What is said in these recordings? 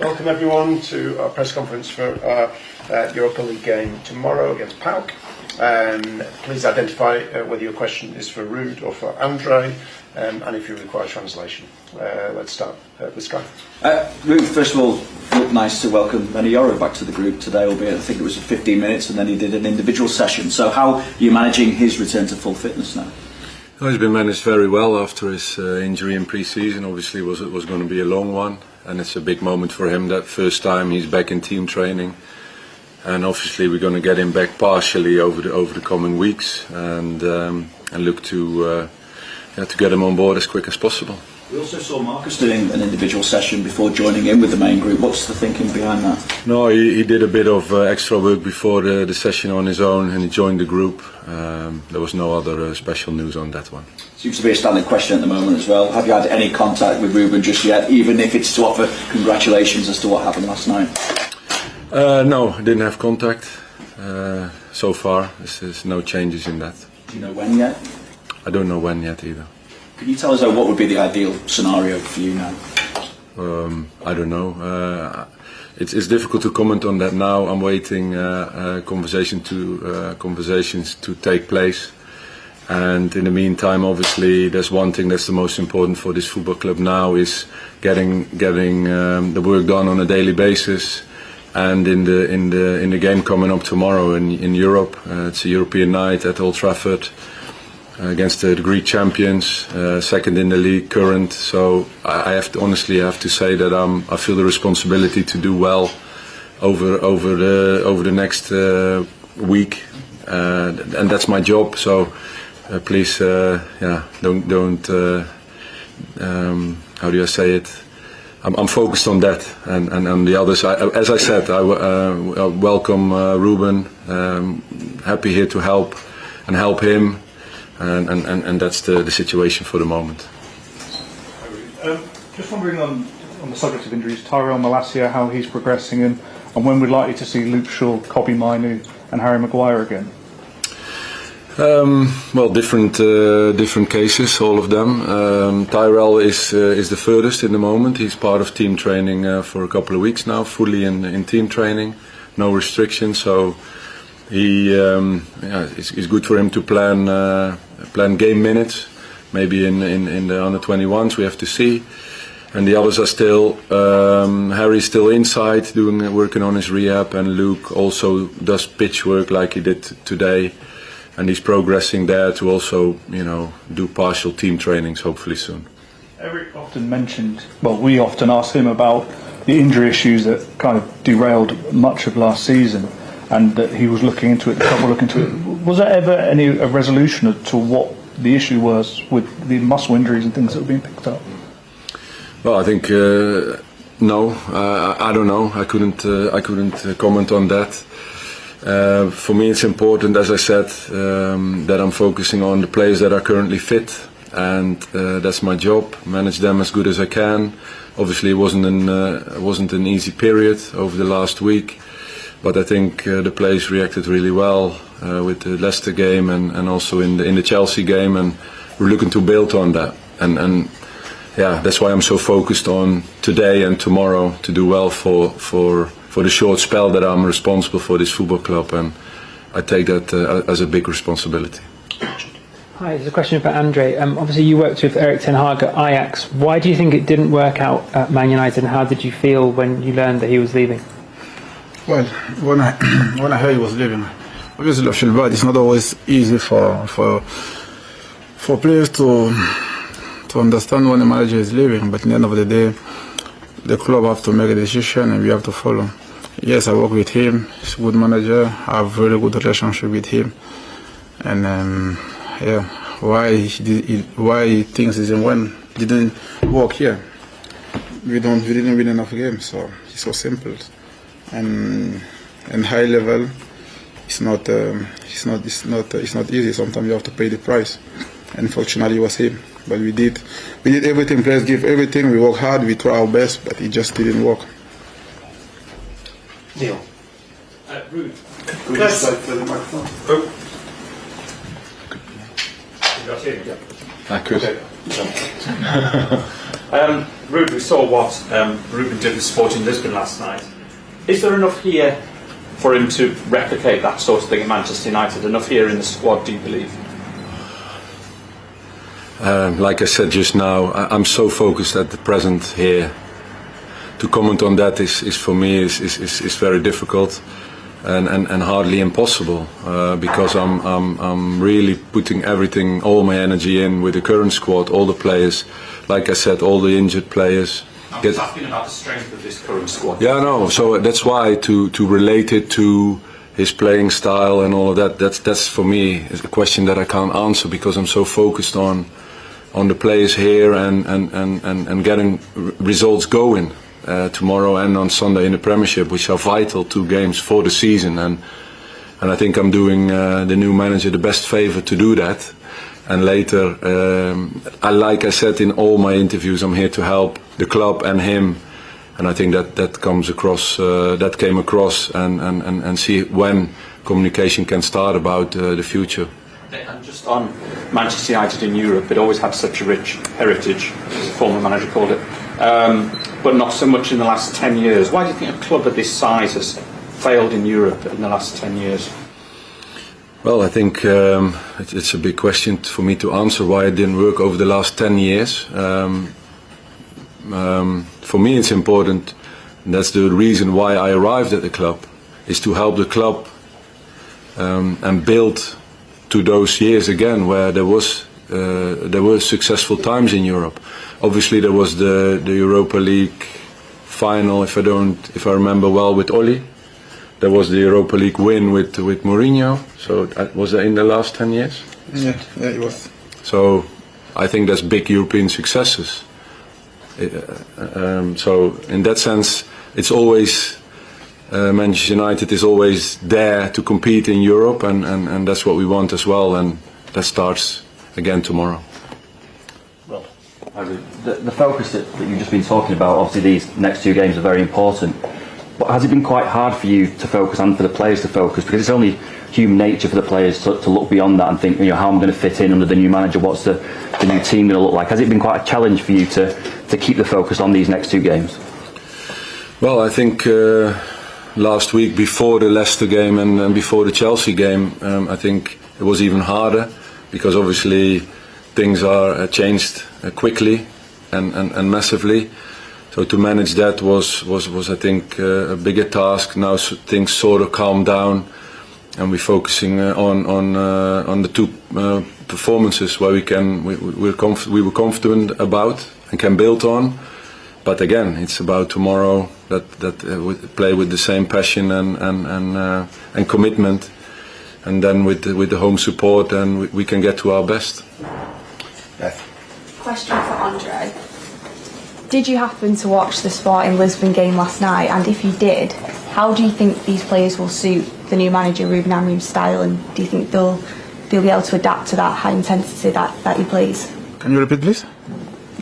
Welcome everyone to our press conference for our Europa League game tomorrow against PAOK. Please identify whether your question is for Ruud or for Andre, and if you require translation. Let's start with Sky. Ruud, first of all, looked nice to welcome Maniora back to the group today, albeit I think it was 15 minutes, and then he did an individual session. So how are you managing his return to full fitness now? Well, he's been managed very well after his injury in pre-season. Obviously it was going to be a long one, and it's a big moment for him. That first time he's back in team training, and obviously we're going to get him back partially over the coming weeks, and look to get him on board as quick as possible. We also saw Marcus doing an individual session before joining in with the main group. What's the thinking behind that? No, he did a bit of extra work before the session on his own, and he joined the group. There was no other special news on that one. Seems to be a standing question at the moment as well. Have you had any contact with Ruben just yet, even if it's to offer congratulations as to what happened last night? No, I didn't have contact so far. There's no changes in that. Do you know when yet? I don't know when yet either. Can you tell us what would be the ideal scenario for you now? I don't know. It's difficult to comment on that now. I'm waiting conversations to take place, and in the meantime, obviously, there's one thing that's the most important for this football club now is getting the work done on a daily basis. And in the game coming up tomorrow in Europe, it's a European night at Old Trafford. Against the Greek champions, second in the league, current. So I have to say that I feel the responsibility to do well over the next week, and that's my job. So please, don't. How do I say it? I'm focused on that, and on the others. As I said, I welcome Ruben. Happy here to help him. And that's the situation for the moment. Just wondering on the subject of injuries, Tyrell Malacia, how he's progressing, and when we're likely to see Luke Shaw, Kobbie Mainoo and Harry Maguire again? Well, different cases, all of them. Tyrell is the furthest in the moment. He's part of team training for a couple of weeks now, fully in team training, no restrictions. So it's good for him to plan game minutes, maybe in the under-21s. We have to see, and the others are still. Harry's still inside working on his rehab, and Luke also does pitch work like he did today, and he's progressing there to also do partial team trainings hopefully soon. Eric often mentioned, we often asked him about the injury issues that kind of derailed much of last season, and that he was looking into it, the club were looking into it. Was there ever a resolution to what the issue was with the muscle injuries and things that were being picked up? Well, I think no. I don't know. I couldn't comment on that. For me, it's important, as I said, that I'm focusing on the players that are currently fit, and that's my job. Manage them as good as I can. Obviously, it wasn't an easy period over the last week. But I think the players reacted really well with the Leicester game and also in the Chelsea game, and we're looking to build on that. And that's why I'm so focused on today and tomorrow to do well for the short spell that I'm responsible for this football club, and I take that as a big responsibility. Hi, there's a question for Andre. Obviously, you worked with Erik ten Hag at Ajax. Why do you think it didn't work out at Man United, and how did you feel when you learned that he was leaving? Well, when I heard he was leaving, obviously I feel bad. It's not always easy for players to understand when the manager is leaving. But at the end of the day, the club have to make a decision and we have to follow. Yes, I work with him. He's a good manager. I have a very good relationship with him. And why things didn't work here? We didn't win enough games, so it's so simple. And high level, it's not easy. Sometimes you have to pay the price. And fortunately, it was him. But we did everything. Players give everything. We work hard. We try our best, but it just didn't work. Neil. Ruud. Could we just wait for the microphone? Oh. I could. Okay. Ruud, we saw what Ruben did with Sporting Lisbon last night. Is there enough here for him to replicate that sort of thing at Manchester United? Enough here in the squad, do you believe? Like I said just now, I'm so focused at the present here. To comment on that is for me is very difficult and hardly impossible because I'm really putting everything, all my energy in with the current squad, all the players. Like I said, all the injured players. I'm just asking about the strength of this current squad. Yeah, no. So that's why to relate it to his playing style and all of that. That's for me is a question that I can't answer because I'm so focused on the players here and getting results going tomorrow and on Sunday in the Premiership, which are vital 2 games for the season. And I think I'm doing the new manager the best favour to do that. And later, like I said in all my interviews, I'm here to help the club and him. And I think that comes across, that came across, and see when communication can start about the future. And just on Manchester United in Europe, it always had such a rich heritage, as a former manager called it, but not so much in the last 10 years. Why do you think a club of this size has failed in Europe in the last 10 years? Well, I think it's a big question for me to answer why it didn't work over the last 10 years. For me it's important, and that's the reason why I arrived at the club, is to help the club and build to those years again where there were successful times in Europe. Obviously there was the Europa League final, if I remember well, with Oli. There was the Europa League win with Mourinho. So was that in the last 10 years? Yeah, it was. So I think that's big European successes. So in that sense, it's always Manchester United is always there to compete in Europe, and that's what we want as well, and that starts again tomorrow. Well, the focus that you've just been talking about, obviously these next 2 games are very important. But has it been quite hard for you to focus and for the players to focus? Because it's only human nature for the players to look beyond that and think, how I'm going to fit in under the new manager, what's the new team going to look like? Has it been quite a challenge for you to keep the focus on these next 2 games? Well, I think last week before the Leicester game and before the Chelsea game, I think it was even harder because obviously things are changed quickly and massively. So to manage that was I think a bigger task. Now things sort of calm down, and we're focusing on the 2 performances where we were confident about and can build on. But again, it's about tomorrow that we play with the same passion and commitment, and then with the home support, and we can get to our best. Question for Andre. Did you happen to watch the Sporting Lisbon game last night? And if you did, how do you think these players will suit the new manager Ruud Van Nistelrooy's style? And do you think they'll be able to adapt to that high intensity that he plays? Can you repeat, please?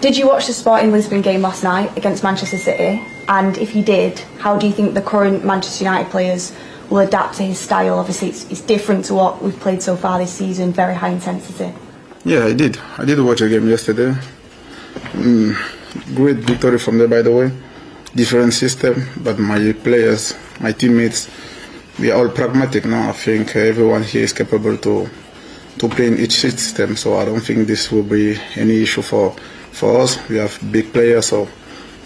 Did you watch the Sporting Lisbon game last night against Manchester City? And if you did, how do you think the current Manchester United players will adapt to his style? Obviously, it's different to what we've played so far this season, very high intensity. Yeah, I did. I did watch a game yesterday. Great victory from there, by the way. Different system, but my players, my teammates, we are all pragmatic now. I think everyone here is capable to play in each system, so I don't think this will be any issue for us. We have big players, so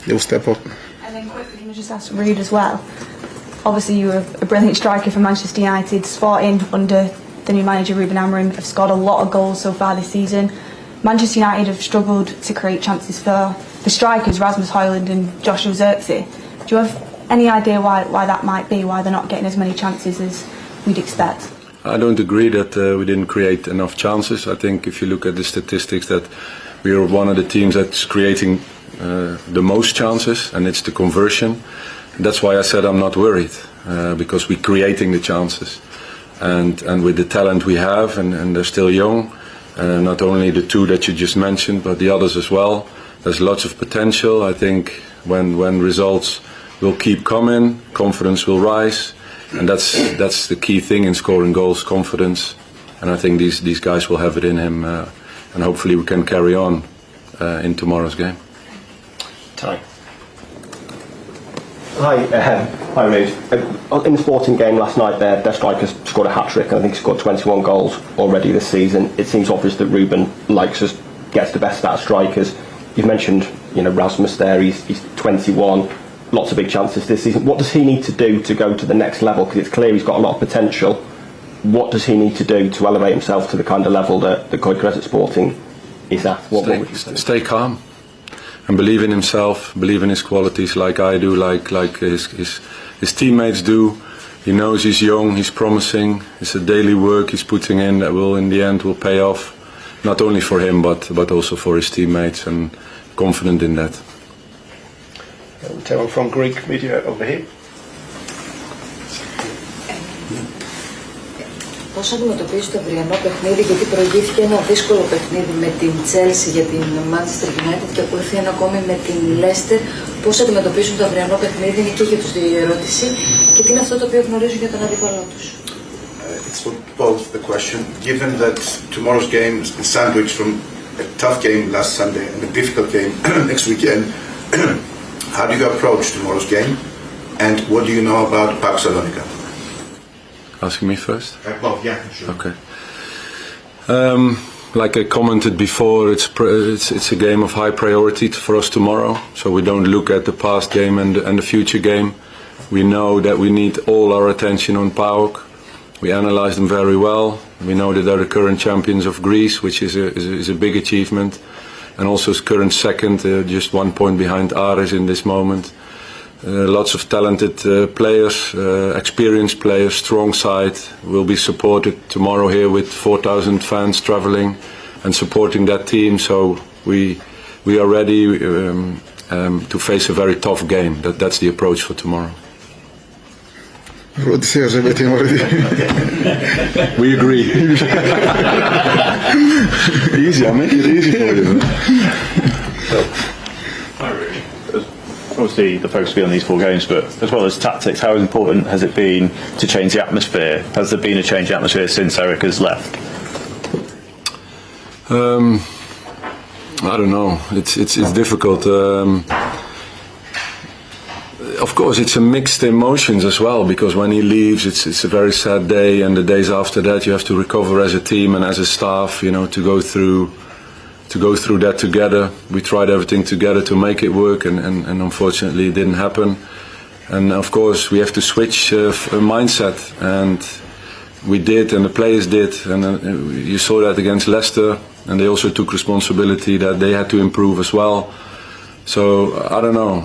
they will step up. And then quickly, can I just ask Ruud as well? Obviously, you were a brilliant striker for Manchester United. Sporting under the new manager Ruud Van Nistelrooy have scored a lot of goals so far this season. Manchester United have struggled to create chances for the strikers, Rasmus Højlund and Joshua Zirkzee. Do you have any idea why that might be, why they're not getting as many chances as we'd expect? I don't agree that we didn't create enough chances. I think if you look at the statistics, that we are one of the teams that's creating the most chances, and it's the conversion. That's why I said I'm not worried, because we're creating the chances. And with the talent we have, and they're still young, not only the 2 that you just mentioned, but the others as well, there's lots of potential. I think when results will keep coming, confidence will rise, and that's the key thing in scoring goals, confidence. And I think these guys will have it in him, and hopefully we can carry on in tomorrow's game. Ty. Hi, Ruud. In the Sporting game last night, their strikers scored a hat-trick, and I think he scored 21 goals already this season. It seems obvious that Ruben likes us, gets the best out of strikers. You've mentioned, Rasmus there, he's 21, lots of big chances this season. What does he need to do to go to the next level? Because it's clear he's got a lot of potential. What does he need to do to elevate himself to the kind of level that Gyökeres at Sporting is at? What would you say? Stay calm. And believe in himself, believe in his qualities, like I do, like his teammates do. He knows he's young, he's promising. It's a daily work he's putting in that will, in the end, will pay off, not only for him but also for his teammates. And confident in that. Tell from Greek media over here. Πώς αντιμετωπίζει το αυριανό παιχνίδι, γιατί προηγήθηκε ένα δύσκολο παιχνίδι με την Chelsea για την Manchester United και ακολουθεί ένα ακόμη με την Leicester. Πώς αντιμετωπίζουν το αυριανό παιχνίδι, είναι και για τους δύο η ερώτηση, και τι είναι αυτό το οποίο γνωρίζουν για τον αντίπαλό τους. It's for both the question. Given that tomorrow's game is sandwiched from a tough game last Sunday and a difficult game next weekend, how do you approach tomorrow's game, and what do you know about PAOK Salonika? Asking me first? Both, yeah, sure. Okay. Like I commented before, it's a game of high priority for us tomorrow. So we don't look at the past game and the future game. We know that we need all our attention on PAOK. We analyze them very well. We know that they're the current champions of Greece, which is a big achievement, and also is current second, just 1 point behind Ares in this moment. Lots of talented players, experienced players, strong side. Will be supported tomorrow here with 4,000 fans travelling and supporting that team. So we are ready to face a very tough game. That's the approach for tomorrow. Ruud says everything already. We agree. Easy, I make it easy for you. Obviously, the focus will be on these 4 games, but as well as tactics, how important has it been to change the atmosphere? Has there been a change in atmosphere since Eric has left? I don't know. It's difficult. Of course, it's a mixed emotions as well, because when he leaves, it's a very sad day, and the days after that, you have to recover as a team and as a staff, to go through that together. We tried everything together to make it work, and unfortunately it didn't happen. And of course we have to switch mindset, and we did, and the players did, and you saw that against Leicester, and they also took responsibility that they had to improve as well. So I don't know.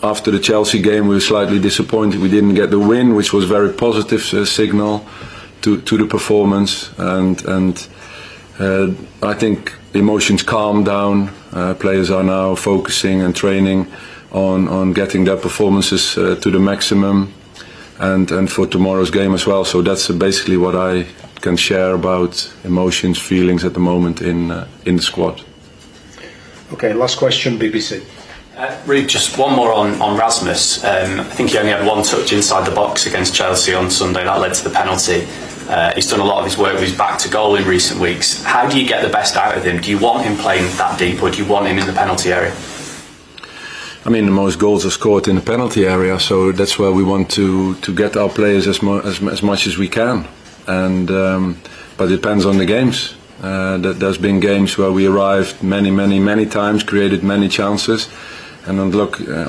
After the Chelsea game we were slightly disappointed we didn't get the win, which was a very positive signal to the performance, and I think emotions calmed down. Players are now focusing and training on getting their performances to the maximum, and for tomorrow's game as well. So that's basically what I can share about emotions, feelings at the moment in the squad. Okay, last question, BBC. Ruud, just one more on Rasmus. I think he only had 1 touch inside the box against Chelsea on Sunday. That led to the penalty. He's done a lot of his work with his back to goal in recent weeks. How do you get the best out of him? Do you want him playing that deep, or do you want him in the penalty area? I mean, the most goals are scored in the penalty area, so that's where we want to get our players as much as we can. And but it depends on the games. There's been games where we arrived many times, created many chances, and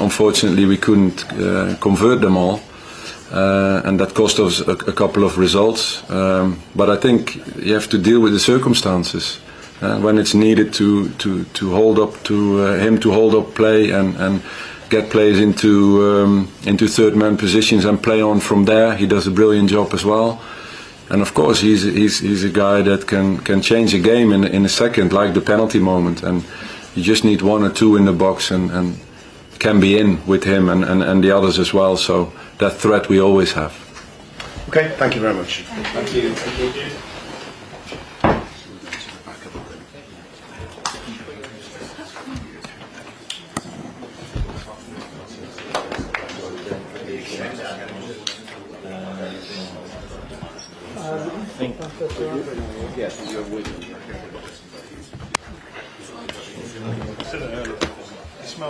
unfortunately we couldn't convert them all. And that cost us a couple of results. But I think you have to deal with the circumstances. When it's needed to hold up to him to hold up play and get players into third man positions and play on from there. He does a brilliant job as well. And of course he's a guy that can change a game in a second, like the penalty moment. And you just need 1 or 2 in the box and can be in with him and the others as well. So that threat we always have. Okay, thank you very much. Thank you. Yes, you're with